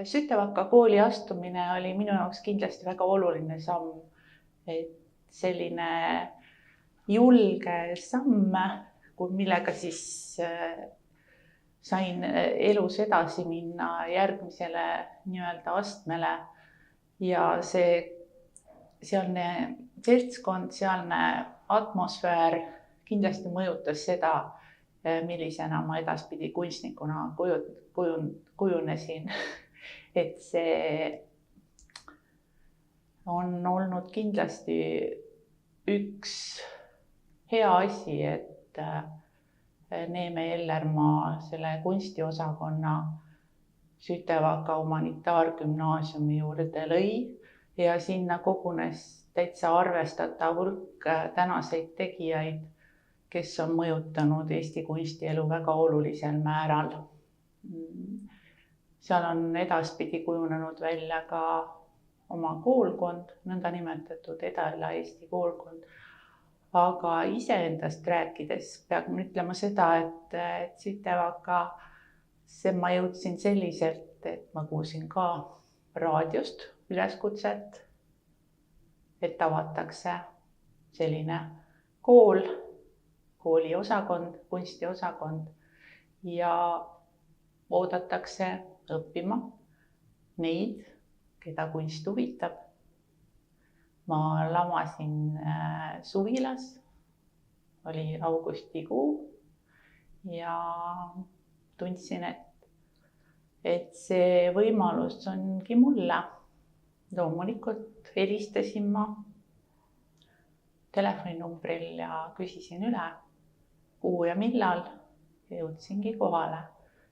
Sütevaka kooli astumine oli minu jaoks kindlasti väga oluline samm. Et selline julge samm, millega siis sain elus edasi minna järgmisele nii-öelda astmele. Ja sealne seltskond, sealne atmosfäär kindlasti mõjutas seda, millisena ma edaspidi kunstnikuna kujunesin. Et see on olnud kindlasti üks hea asi, et Neeme Ellermaa selle kunstiosakonna Sütevaka humanitaargümnaasiumi juurde lõi ja sinna kogunes täitsa arvestatav hulk tänaseid tegijaid, kes on mõjutanud Eesti kunstielu väga olulisel määral. Seal on edaspidi kujunenud välja ka oma koolkond, nõnda nimetatud Edela-Eesti koolkond. Aga iseendast rääkides pean ütlema seda, et Sütevakasse ma jõudsin selliselt, et ma kuulsin ka raadiost üleskutset, et avatakse selline kool, kooliosakond, kunstiosakond ja oodatakse õppima neid, keda kunst huvitab. Ma lamasin suvilas, oli augustikuu ja tundsin, et see võimalus ongi mulle. Loomulikult helistasin ma telefoninumbril ja küsisin üle, kuhu ja millal, ja jõudsingi kohale.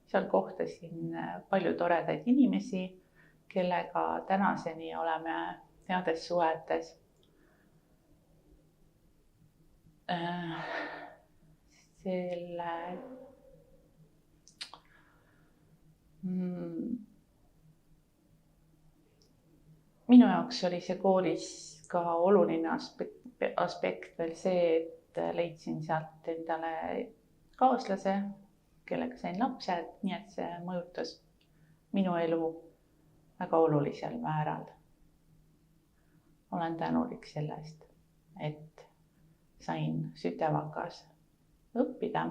Seal kohtasin palju toredaid inimesi, kellega tänaseni oleme heades suhetes. Minu jaoks oli see koolis ka oluline aspekt veel see, et leidsin sealt endale kaaslase, kellega sain lapsed, nii et see mõjutas minu elu väga olulisel määral. Olen tänulik sellest, et sain Sütevakas õppida.